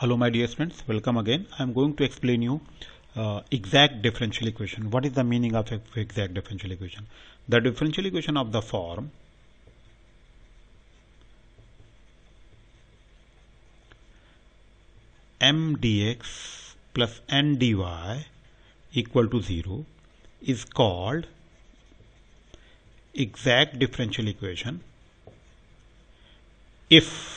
Hello my dear friends, welcome again. I am going to explain you exact differential equation. What is the meaning of exact differential equation? The differential equation of the form m dx plus n dy equal to 0 is called exact differential equation if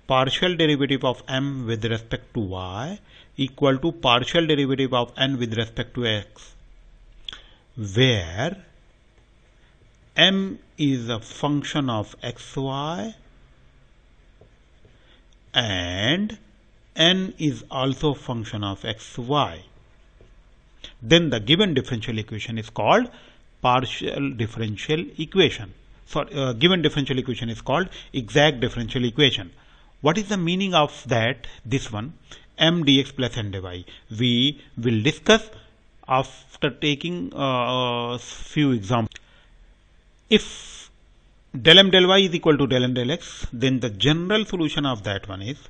partial derivative of m with respect to y equal to partial derivative of n with respect to x, where m is a function of xy and n is also a function of xy. Then the given differential equation is called partial differential equation. Given differential equation is called exact differential equation. What is the meaning of that? This one, m dx plus n dy. We will discuss after taking a few examples. If del m del y is equal to del n del x, then the general solution of that one is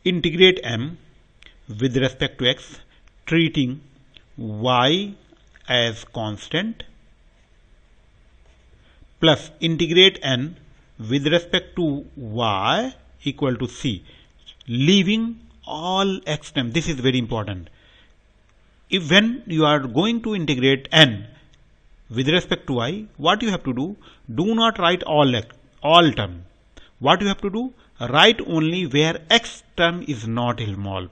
integrate m with respect to x, treating y as constant, plus integrate n with respect to y equal to c, leaving all x term. This is very important. If when you are going to integrate n with respect to y, what you have to do? Do not write all term. What you have to do? Write only where x term is not involved.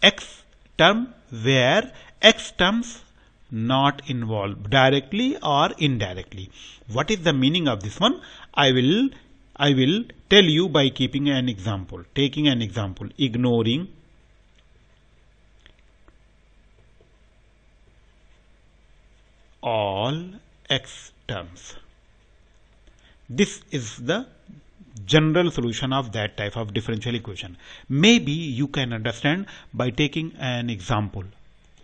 X term where x terms not involved directly or indirectly. What is the meaning of this one? I will tell you by keeping an example, taking an example, ignoring all x terms. This is the general solution of that type of differential equation. Maybe you can understand by taking an example.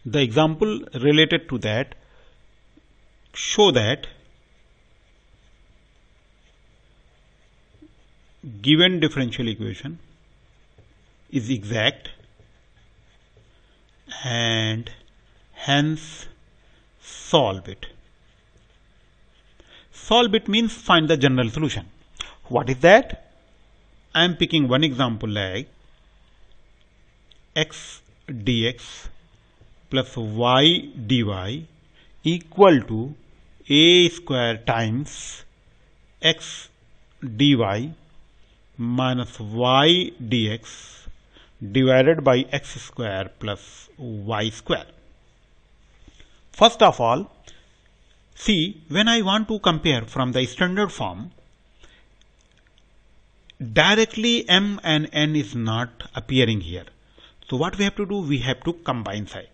The example related to that show that given differential equation is exact and hence solve it. Solve it means find the general solution. What is that? I am picking one example like x dx plus y dy equal to a square times x dy minus y dx divided by x square plus y square. First of all, see, when I want to compare from the standard form, directly m and n is not appearing here. So what we have to do? We have to combine side.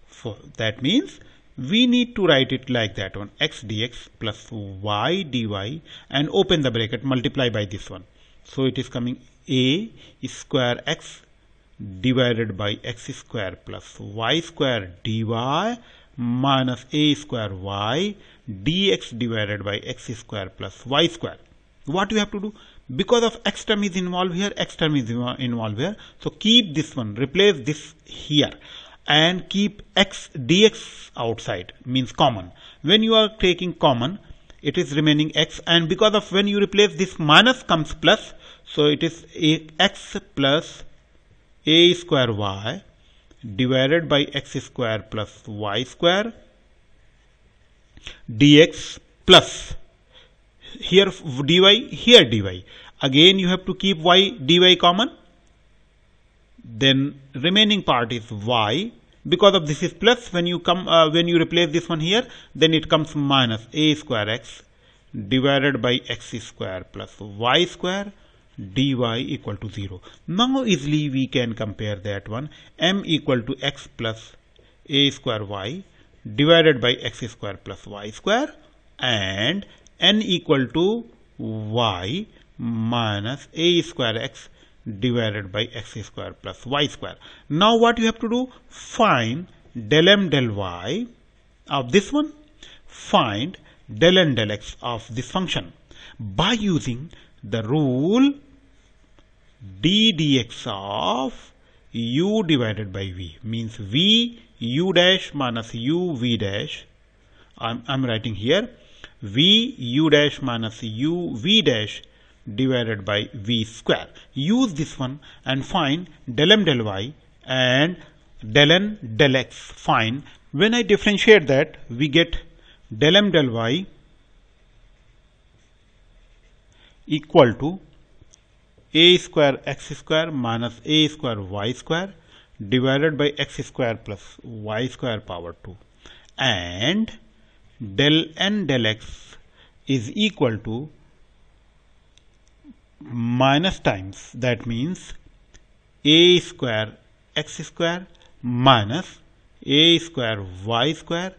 So that means we need to write it like that one, x dx plus y dy and open the bracket, multiply by this one. So it is coming a square x divided by x square plus y square dy minus a square y dx divided by x square plus y square. What you have to do? Because of x term is involved here, x term is involved here. So keep this one, replace this here and keep x dx outside, means common. When you are taking common, it is remaining x, and because of when you replace this minus comes plus, so it is x plus a square y divided by x square plus y square dx plus here dy, here dy. Again you have to keep y dy common, then remaining part is y. Because of this is plus, when you replace this one here, then it comes minus a square x divided by x square plus y square dy equal to 0. Now easily we can compare that one, m equal to x plus a square y divided by x square plus y square and n equal to y minus a square x divided by x square plus y square. Now what you have to do? Find del m del y of this one, find del n del x of this function by using the rule d dx of u divided by v, means v u dash minus u v dash. I'm writing here v u dash minus u v dash divided by v square. Use this one and find del m del y and del n del x. Fine. When I differentiate that, we get del m del y equal to a square x square minus a square y square divided by x square plus y square power 2, and del n del x is equal to minus times, that means a square x square minus a square y square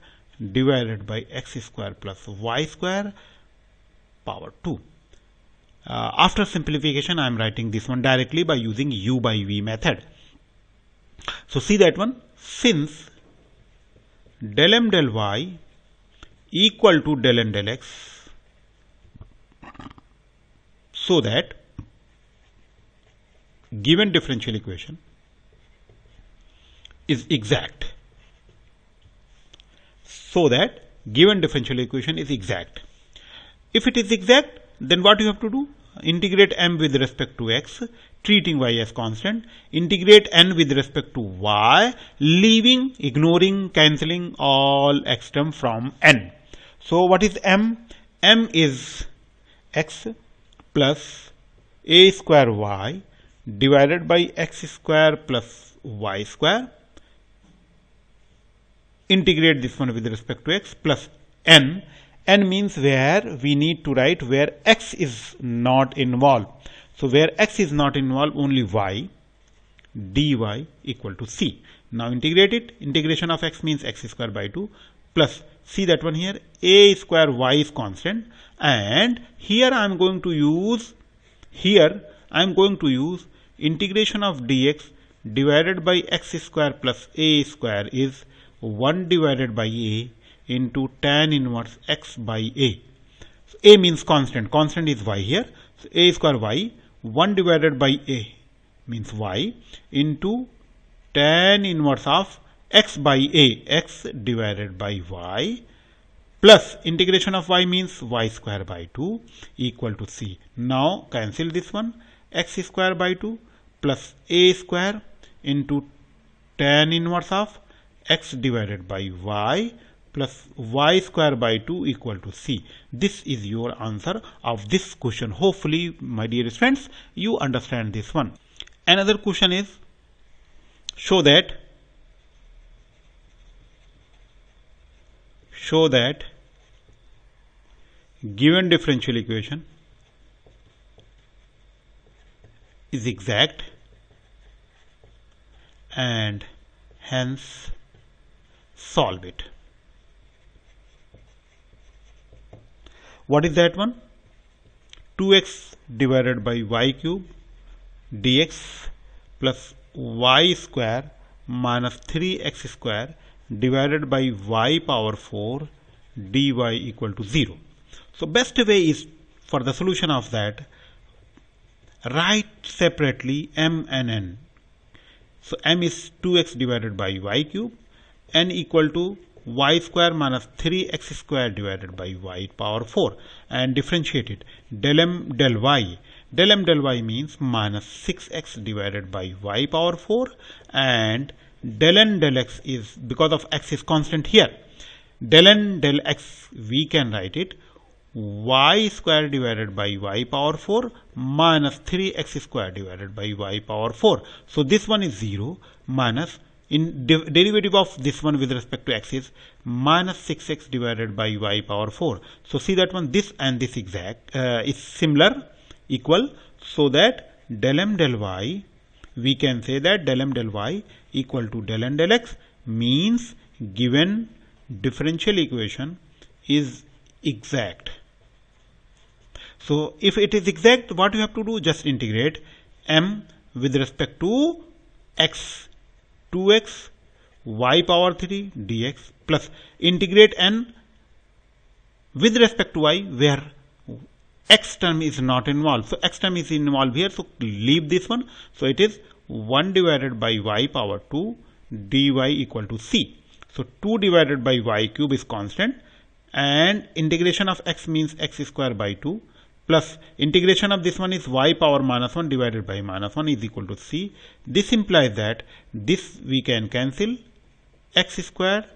divided by x square plus y square power 2. After simplification, I am writing this one directly by using u by v method. So see that one, since del m del y equal to del n del x, so that given differential equation is exact. So that given differential equation is exact. If it is exact, then what you have to do? Integrate m with respect to x, treating y as constant. Integrate n with respect to y, ignoring, cancelling all x term from n. So what is m? M is x plus a square y divided by x square plus y square. Integrate this one with respect to x plus n. N means where we need to write where x is not involved. So where x is not involved, only y, dy equal to c. Now integrate it. Integration of x means x square by 2 plus, see that one here, a square y is constant, and here I am going to use integration of dx divided by x square plus a square is 1 divided by a into tan inverse x by a. So a means constant. Constant is y here. So a square y, 1 divided by a means y into tan inverse of x by a, x divided by y, plus integration of y means y square by 2 equal to c. Now cancel this one, x square by 2 plus a square into tan inverse of x divided by y plus y square by 2 equal to c. This is your answer of this question. Hopefully, my dear friends, you understand this one. Another question is, show that given differential equation is exact and hence solve it. What is that one? 2x divided by y cube dx plus y square minus 3x square divided by y power 4 dy equal to 0. So best way is, for the solution of that, write separately m and n. So m is 2x divided by y cube, n equal to y square minus 3x square divided by y power 4, and differentiate it. Del m del y. Del m del y means minus 6x divided by y power 4, and del n del x is, because of x is constant here, del n del x we can write it y square divided by y power 4 minus 3x square divided by y power 4. So this one is 0 minus, in derivative of this one with respect to x is minus 6x divided by y power 4. So see that one, this and this exact is similar, equal, so that del m del y, we can say that del m del y equal to del n del x, means given differential equation is exact. So if it is exact, what you have to do? Just integrate m with respect to x, 2x y power 3 dx, plus integrate n with respect to y, where x term is not involved. So x term is involved here, so leave this one. So it is 1 divided by y power 2 dy equal to c. So 2 divided by y cube is constant, and integration of x means x square by 2 plus integration of this one is y power minus 1 divided by minus 1 is equal to c. This implies that this we can cancel, x square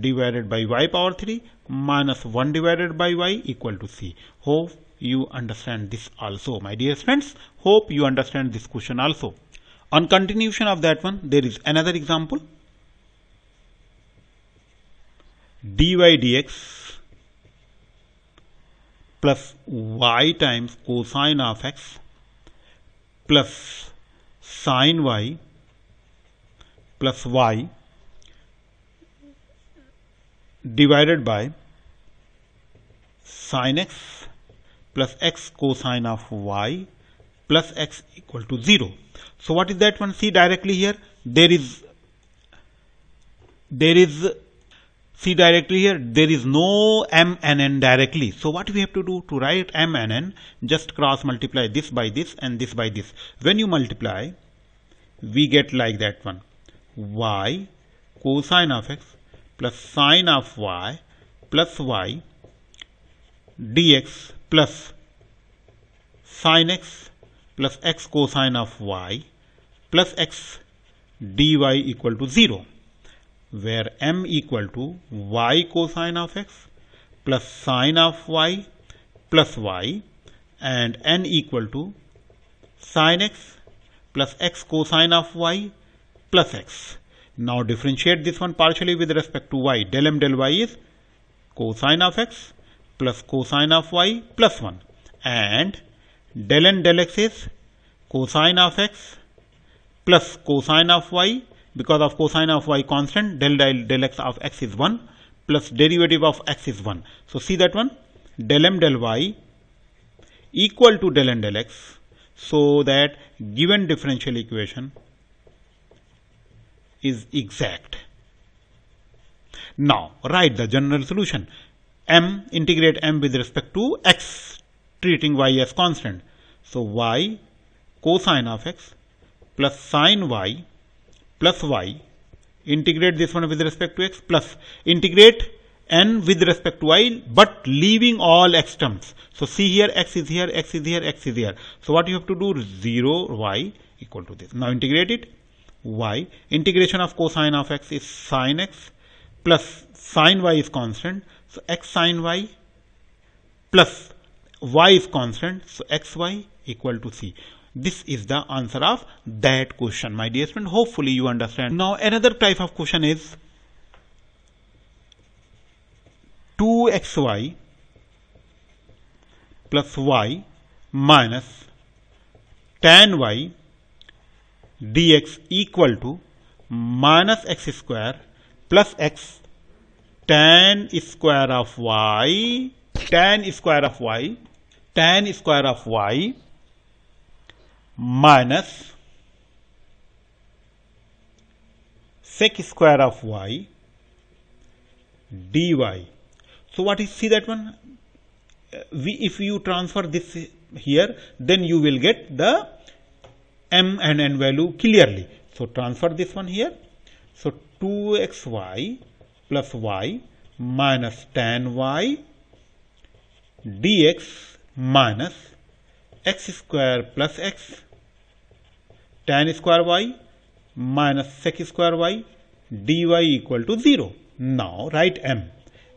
divided by y power 3 minus 1 divided by y equal to c. Hope you understand this also, my dear friends. Hope you understand this question also. On continuation of that one, there is another example. dy dx plus y times cosine of x plus sine y plus y divided by sin x plus x cosine of y plus x equal to 0. So what is that one? See directly here, there is no m and n directly. So what we have to do to write m and n, just cross multiply this by this and this by this. When you multiply, we get like that one, y cosine of x plus sine of y plus y dx plus sin x plus x cosine of y plus x dy equal to 0, where m equal to y cosine of x plus sine of y plus y and n equal to sin x plus x cosine of y plus x. Now differentiate this one partially with respect to y. Del m del y is cosine of x plus cosine of y plus 1, and del n del x is cosine of x plus cosine of y. Because of cosine of y constant, del x of x is 1 plus derivative of x is 1. So see that one, del m del y equal to del n del x, so that given differential equation is exact. Now write the general solution. Integrate m with respect to x, treating y as constant. So y cosine of x plus sine y plus y, integrate this one with respect to x, plus integrate n with respect to y, but leaving all x terms. So see here, x is here, x is here, x is here. So what you have to do, 0 y equal to this. Now integrate it, y, integration of cosine of x is sin x plus sin y is constant, so x sin y plus y is constant, so xy equal to c. This is the answer of that question, my dear friend. Hopefully you understand. Now another type of question is 2xy plus y minus tan y dx equal to minus x square plus x tan square of y minus sec square of y dy. So what is, see that one, if you transfer this here, then you will get the m and n value clearly. So transfer this one here. So 2xy plus y minus tan y dx minus x square plus x tan square y minus sec square y dy equal to 0. Now write m.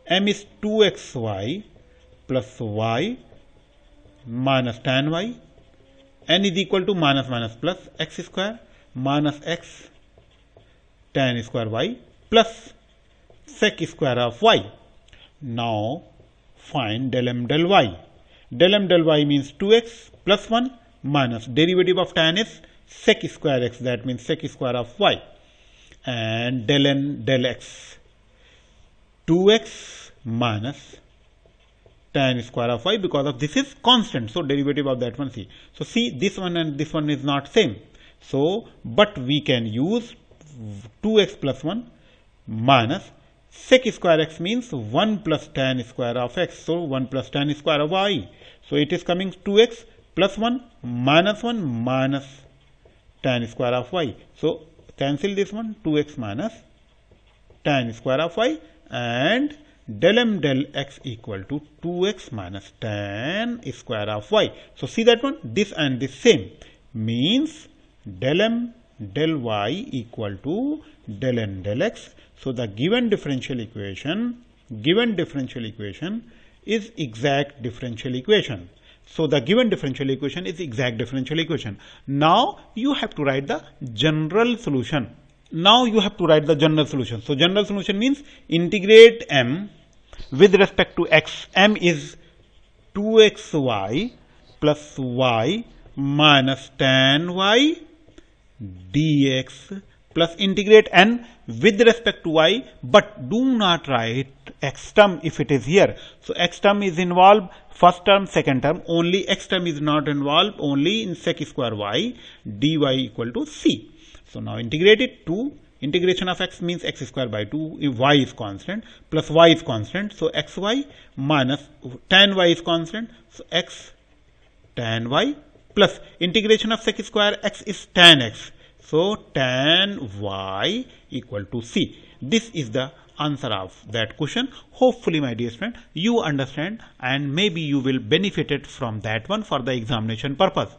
M is 2xy plus y minus tan y, n is equal to minus minus plus x square minus x tan square y plus sec square of y. Now find del m del y. Del m del y means 2x plus 1 minus derivative of tan is sec square x, that means sec square of y, and del n del x 2x minus tan square of y, because of this is constant, so derivative of that one c. So see, this one and this one is not same, so but we can use 2x plus 1 minus Sec square x means 1 plus tan square of x. So 1 plus tan square of y. So it is coming 2x plus 1 minus tan square of y. So cancel this one, 2x minus tan square of y, and del m del x equal to 2x minus tan square of y. So see that one, this and this same, means del m del y equal to del n del x. So the given differential equation is exact differential equation. So the given differential equation is exact differential equation. Now you have to write the general solution. So general solution means integrate m with respect to x. M is 2xy plus y minus tan y dx plus integrate n with respect to y, but do not write x term if it is here. So x term is involved, first term, second term, only x term is not involved, only in sec square y dy equal to c. So now integrate it to integration of x means x square by 2, if y is constant, plus y is constant, so xy minus tan y is constant, so x tan y plus integration of sec square x is tan x, so tan y equal to c. This is the answer of that question. Hopefully, my dear friend, you understand and maybe you will benefit from that one for the examination purpose.